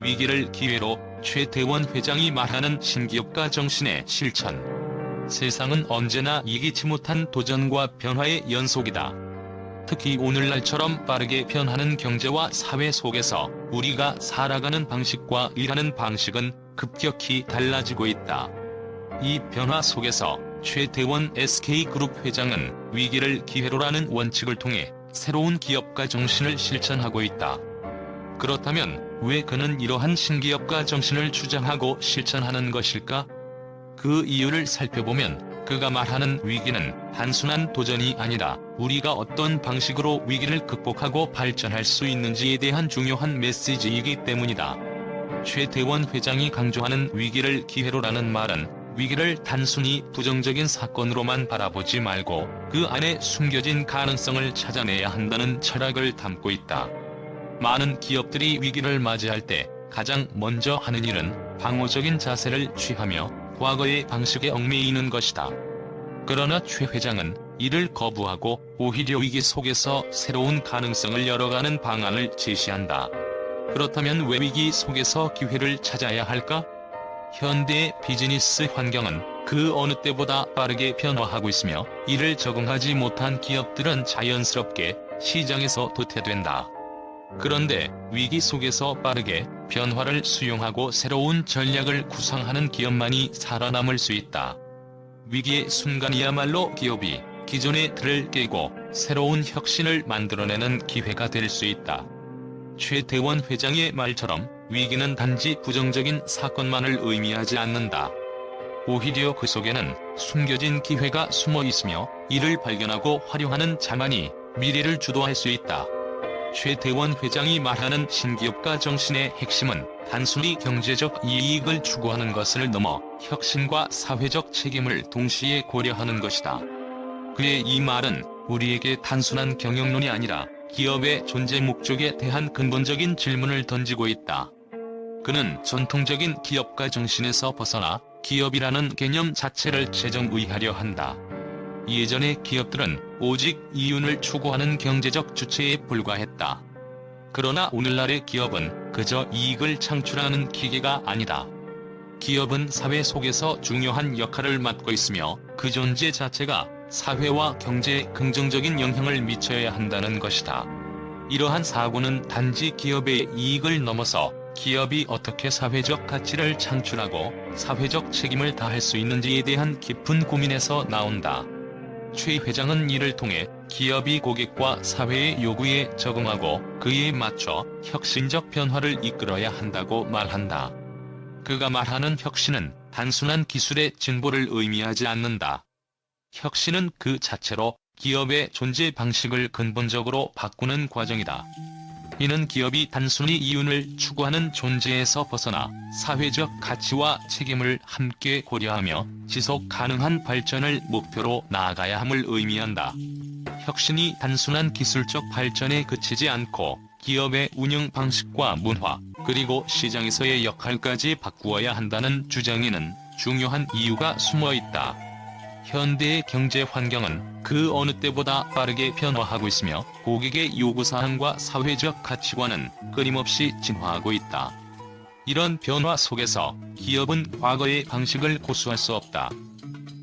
위기를 기회로 최태원 회장이 말하는 신기업가 정신의 실천. 세상은 언제나 예기치 못한 도전과 변화의 연속이다. 특히 오늘날처럼 빠르게 변하는 경제와 사회 속에서 우리가 살아가는 방식과 일하는 방식은 급격히 달라지고 있다. 이 변화 속에서 최태원 SK그룹 회장은 위기를 기회로라는 원칙을 통해 새로운 기업가 정신을 실천하고 있다. 그렇다면 왜 그는 이러한 신기업가 정신을 주장하고 실천하는 것일까? 그 이유를 살펴보면 그가 말하는 위기는 단순한 도전이 아니라 우리가 어떤 방식으로 위기를 극복하고 발전할 수 있는지에 대한 중요한 메시지이기 때문이다. 최태원 회장이 강조하는 위기를 기회로라는 말은 위기를 단순히 부정적인 사건으로만 바라보지 말고 그 안에 숨겨진 가능성을 찾아내야 한다는 철학을 담고 있다. 많은 기업들이 위기를 맞이할 때 가장 먼저 하는 일은 방어적인 자세를 취하며 과거의 방식에 얽매이는 것이다. 그러나 최 회장은 이를 거부하고 오히려 위기 속에서 새로운 가능성을 열어가는 방안을 제시한다. 그렇다면 왜 위기 속에서 기회를 찾아야 할까? 현대의 비즈니스 환경은 그 어느 때보다 빠르게 변화하고 있으며 이를 적응하지 못한 기업들은 자연스럽게 시장에서 도태된다. 그런데 위기 속에서 빠르게 변화를 수용하고 새로운 전략을 구상하는 기업만이 살아남을 수 있다. 위기의 순간이야말로 기업이 기존의 틀을 깨고 새로운 혁신을 만들어내는 기회가 될 수 있다. 최태원 회장의 말처럼 위기는 단지 부정적인 사건만을 의미하지 않는다. 오히려 그 속에는 숨겨진 기회가 숨어 있으며 이를 발견하고 활용하는 자만이 미래를 주도할 수 있다. 최태원 회장이 말하는 신기업가 정신의 핵심은 단순히 경제적 이익을 추구하는 것을 넘어 혁신과 사회적 책임을 동시에 고려하는 것이다. 그의 이 말은 우리에게 단순한 경영론이 아니라 기업의 존재 목적에 대한 근본적인 질문을 던지고 있다. 그는 전통적인 기업가 정신에서 벗어나 기업이라는 개념 자체를 재정의하려 한다. 예전의 기업들은 오직 이윤을 추구하는 경제적 주체에 불과했다. 그러나 오늘날의 기업은 그저 이익을 창출하는 기계가 아니다. 기업은 사회 속에서 중요한 역할을 맡고 있으며 그 존재 자체가 사회와 경제에 긍정적인 영향을 미쳐야 한다는 것이다. 이러한 사고는 단지 기업의 이익을 넘어서 기업이 어떻게 사회적 가치를 창출하고 사회적 책임을 다할 수 있는지에 대한 깊은 고민에서 나온다. 최 회장은 이를 통해 기업이 고객과 사회의 요구에 적응하고 그에 맞춰 혁신적 변화를 이끌어야 한다고 말한다. 그가 말하는 혁신은 단순한 기술의 진보를 의미하지 않는다. 혁신은 그 자체로 기업의 존재 방식을 근본적으로 바꾸는 과정이다. 이는 기업이 단순히 이윤을 추구하는 존재에서 벗어나 사회적 가치와 책임을 함께 고려하며 지속 가능한 발전을 목표로 나아가야 함을 의미한다. 혁신이 단순한 기술적 발전에 그치지 않고 기업의 운영 방식과 문화, 그리고 시장에서의 역할까지 바꾸어야 한다는 주장에는 중요한 이유가 숨어 있다. 현대의 경제 환경은 그 어느 때보다 빠르게 변화하고 있으며 고객의 요구사항과 사회적 가치관은 끊임없이 진화하고 있다. 이런 변화 속에서 기업은 과거의 방식을 고수할 수 없다.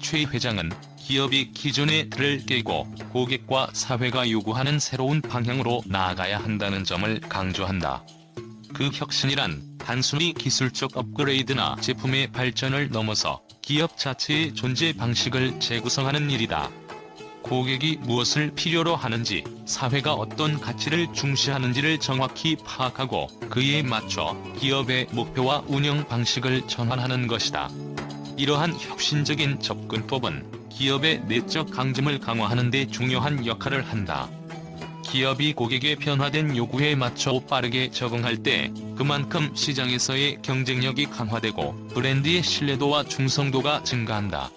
최 회장은 기업이 기존의 틀을 깨고 고객과 사회가 요구하는 새로운 방향으로 나아가야 한다는 점을 강조한다. 그 혁신이란 단순히 기술적 업그레이드나 제품의 발전을 넘어서 기업 자체의 존재 방식을 재구성하는 일이다. 고객이 무엇을 필요로 하는지, 사회가 어떤 가치를 중시하는지를 정확히 파악하고 그에 맞춰 기업의 목표와 운영 방식을 전환하는 것이다. 이러한 혁신적인 접근법은 기업의 내적 강점을 강화하는 데 중요한 역할을 한다. 기업이 고객의 변화된 요구에 맞춰 빠르게 적응할 때 그만큼 시장에서의 경쟁력이 강화되고 브랜드의 신뢰도와 충성도가 증가한다.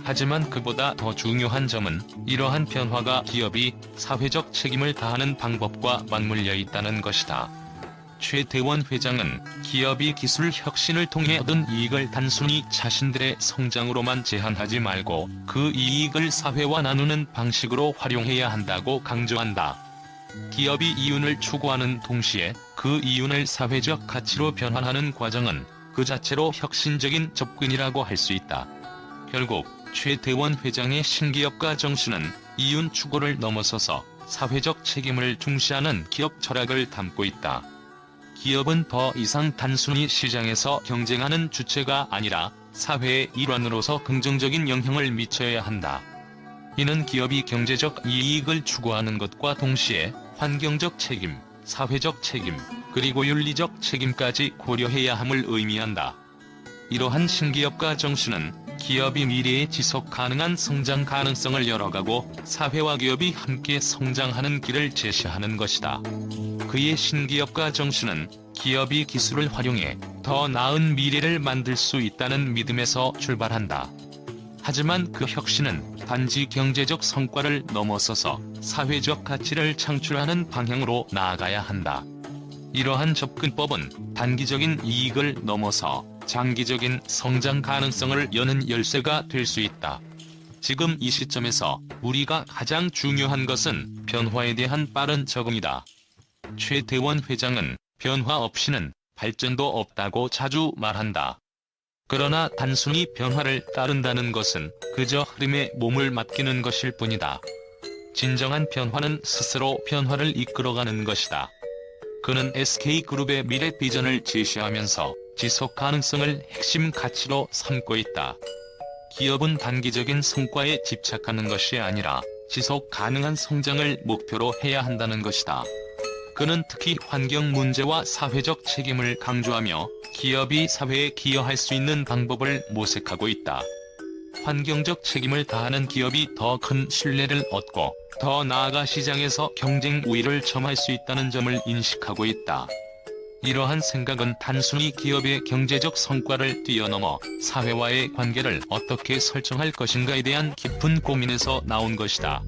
하지만 그보다 더 중요한 점은 이러한 변화가 기업이 사회적 책임을 다하는 방법과 맞물려 있다는 것이다. 최태원 회장은 기업이 기술 혁신을 통해 얻은 이익을 단순히 자신들의 성장으로만 제한하지 말고 그 이익을 사회와 나누는 방식으로 활용해야 한다고 강조한다. 기업이 이윤을 추구하는 동시에 그 이윤을 사회적 가치로 변환하는 과정은 그 자체로 혁신적인 접근이라고 할 수 있다. 결국 최대원 회장의 신기업가 정신은 이윤 추구를 넘어서서 사회적 책임을 중시하는 기업 철학을 담고 있다. 기업은 더 이상 단순히 시장에서 경쟁하는 주체가 아니라 사회의 일환으로서 긍정적인 영향을 미쳐야 한다. 이는 기업이 경제적 이익을 추구하는 것과 동시에 환경적 책임, 사회적 책임, 그리고 윤리적 책임까지 고려해야 함을 의미한다. 이러한 신기업가 정신은 기업이 미래의 지속 가능한 성장 가능성을 열어가고 사회와 기업이 함께 성장하는 길을 제시하는 것이다. 그의 신기업가 정신은 기업이 기술을 활용해 더 나은 미래를 만들 수 있다는 믿음에서 출발한다. 하지만 그 혁신은 단지 경제적 성과를 넘어서서 사회적 가치를 창출하는 방향으로 나아가야 한다. 이러한 접근법은 단기적인 이익을 넘어서 장기적인 성장 가능성을 여는 열쇠가 될 수 있다. 지금 이 시점에서 우리가 가장 중요한 것은 변화에 대한 빠른 적응이다. 최대원 회장은 변화 없이는 발전도 없다고 자주 말한다. 그러나 단순히 변화를 따른다는 것은 그저 흐름에 몸을 맡기는 것일 뿐이다. 진정한 변화는 스스로 변화를 이끌어가는 것이다. 그는 SK그룹의 미래 비전을 제시하면서 지속 가능성을 핵심 가치로 삼고 있다. 기업은 단기적인 성과에 집착하는 것이 아니라 지속 가능한 성장을 목표로 해야 한다는 것이다. 그는 특히 환경 문제와 사회적 책임을 강조하며 기업이 사회에 기여할 수 있는 방법을 모색하고 있다. 환경적 책임을 다하는 기업이 더 큰 신뢰를 얻고 더 나아가 시장에서 경쟁 우위를 점할 수 있다는 점을 인식하고 있다. 이러한 생각은 단순히 기업의 경제적 성과를 뛰어넘어 사회와의 관계를 어떻게 설정할 것인가에 대한 깊은 고민에서 나온 것이다.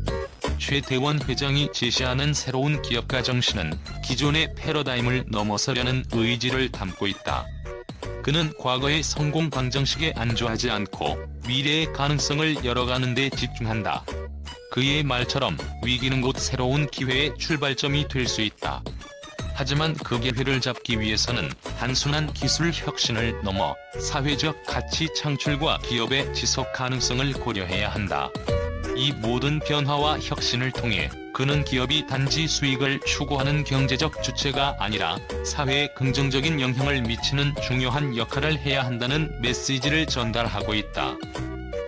최대원 회장이 제시하는 새로운 기업가 정신은 기존의 패러다임을 넘어서려는 의지를 담고 있다. 그는 과거의 성공 방정식에 안주하지 않고 미래의 가능성을 열어가는 데 집중한다. 그의 말처럼 위기는 곧 새로운 기회의 출발점이 될 수 있다. 하지만 그 기회를 잡기 위해서는 단순한 기술 혁신을 넘어 사회적 가치 창출과 기업의 지속 가능성을 고려해야 한다. 이 모든 변화와 혁신을 통해 그는 기업이 단지 수익을 추구하는 경제적 주체가 아니라 사회에 긍정적인 영향을 미치는 중요한 역할을 해야 한다는 메시지를 전달하고 있다.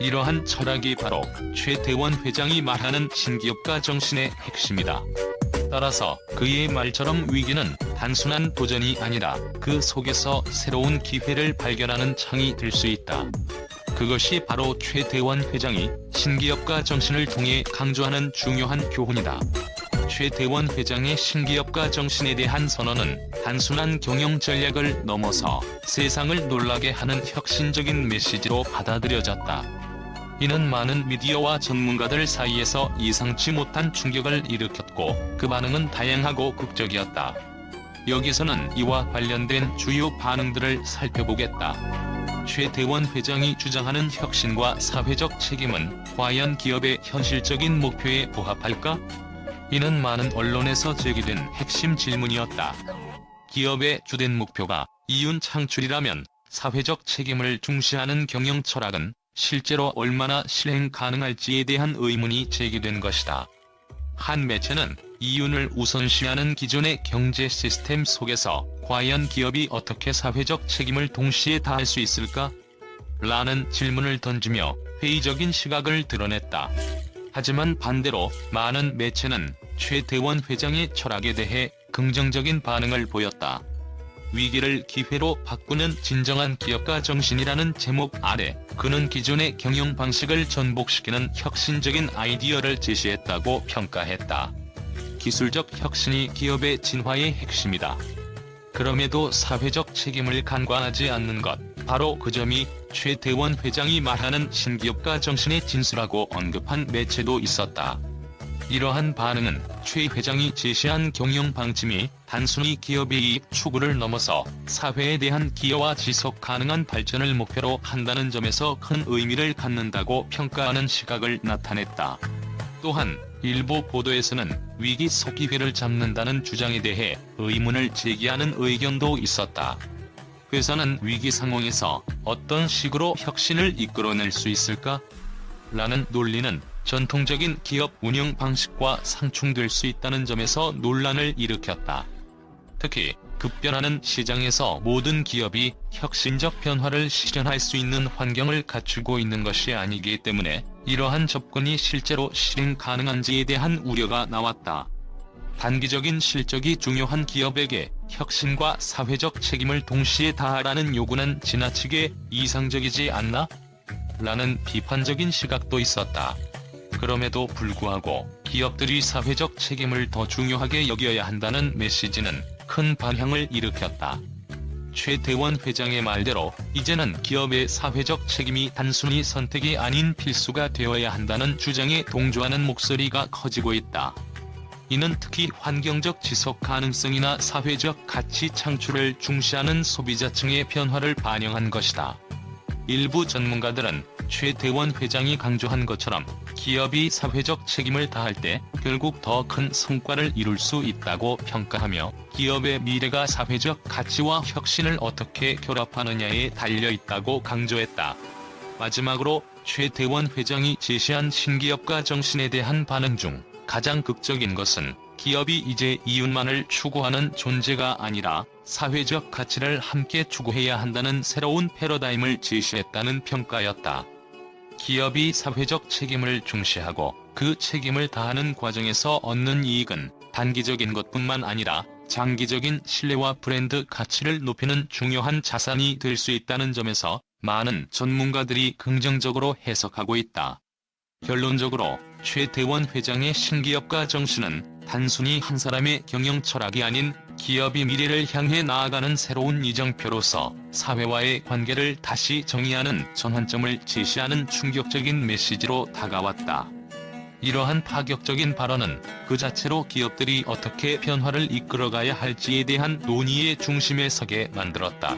이러한 철학이 바로 최대원 회장이 말하는 신기업가 정신의 핵심이다. 따라서 그의 말처럼 위기는 단순한 도전이 아니라 그 속에서 새로운 기회를 발견하는 창이 될 수 있다. 그것이 바로 최대원 회장이 신기업가 정신을 통해 강조하는 중요한 교훈이다. 최대원 회장의 신기업가 정신에 대한 선언은 단순한 경영 전략을 넘어서 세상을 놀라게 하는 혁신적인 메시지로 받아들여졌다. 이는 많은 미디어와 전문가들 사이에서 예상치 못한 충격을 일으켰고 그 반응은 다양하고 극적이었다. 여기서는 이와 관련된 주요 반응들을 살펴보겠다. 최대원 회장이 주장하는 혁신과 사회적 책임은 과연 기업의 현실적인 목표에 부합할까? 이는 많은 언론에서 제기된 핵심 질문이었다. 기업의 주된 목표가 이윤 창출이라면 사회적 책임을 중시하는 경영 철학은 실제로 얼마나 실행 가능할지에 대한 의문이 제기된 것이다. 한 매체는 이윤을 우선시하는 기존의 경제 시스템 속에서 과연 기업이 어떻게 사회적 책임을 동시에 다할 수 있을까? 라는 질문을 던지며 회의적인 시각을 드러냈다. 하지만 반대로 많은 매체는 최대원 회장의 철학에 대해 긍정적인 반응을 보였다. 위기를 기회로 바꾸는 진정한 기업가 정신이라는 제목 아래 그는 기존의 경영 방식을 전복시키는 혁신적인 아이디어를 제시했다고 평가했다. 기술적 혁신이 기업의 진화의 핵심이다. 그럼에도 사회적 책임을 간과하지 않는 것, 바로 그 점이 최대원 회장이 말하는 신기업가 정신의 진수라고 언급한 매체도 있었다. 이러한 반응은 최 회장이 제시한 경영 방침이 단순히 기업의 이익 추구를 넘어서 사회에 대한 기여와 지속 가능한 발전을 목표로 한다는 점에서 큰 의미를 갖는다고 평가하는 시각을 나타냈다. 또한 일부 보도에서는 위기 속 기회를 잡는다는 주장에 대해 의문을 제기하는 의견도 있었다. 회사는 위기 상황에서 어떤 식으로 혁신을 이끌어낼 수 있을까? 라는 논리는 전통적인 기업 운영 방식과 상충될 수 있다는 점에서 논란을 일으켰다. 특히 급변하는 시장에서 모든 기업이 혁신적 변화를 실현할 수 있는 환경을 갖추고 있는 것이 아니기 때문에 이러한 접근이 실제로 실행 가능한지에 대한 우려가 나왔다. 단기적인 실적이 중요한 기업에게 혁신과 사회적 책임을 동시에 다하라는 요구는 지나치게 이상적이지 않나? 라는 비판적인 시각도 있었다. 그럼에도 불구하고 기업들이 사회적 책임을 더 중요하게 여겨야 한다는 메시지는 큰 반향을 일으켰다. 최태원 회장의 말대로 이제는 기업의 사회적 책임이 단순히 선택이 아닌 필수가 되어야 한다는 주장에 동조하는 목소리가 커지고 있다. 이는 특히 환경적 지속 가능성이나 사회적 가치 창출을 중시하는 소비자층의 변화를 반영한 것이다. 일부 전문가들은 최태원 회장이 강조한 것처럼 기업이 사회적 책임을 다할 때 결국 더 큰 성과를 이룰 수 있다고 평가하며 기업의 미래가 사회적 가치와 혁신을 어떻게 결합하느냐에 달려 있다고 강조했다. 마지막으로 최태원 회장이 제시한 신기업가 정신에 대한 반응 중 가장 극적인 것은 기업이 이제 이윤만을 추구하는 존재가 아니라 사회적 가치를 함께 추구해야 한다는 새로운 패러다임을 제시했다는 평가였다. 기업이 사회적 책임을 중시하고 그 책임을 다하는 과정에서 얻는 이익은 단기적인 것뿐만 아니라 장기적인 신뢰와 브랜드 가치를 높이는 중요한 자산이 될 수 있다는 점에서 많은 전문가들이 긍정적으로 해석하고 있다. 결론적으로 최태원 회장의 신기업가 정신은 단순히 한 사람의 경영 철학이 아닌 기업이 미래를 향해 나아가는 새로운 이정표로서 사회와의 관계를 다시 정의하는 전환점을 제시하는 충격적인 메시지로 다가왔다. 이러한 파격적인 발언은 그 자체로 기업들이 어떻게 변화를 이끌어가야 할지에 대한 논의의 중심에 서게 만들었다.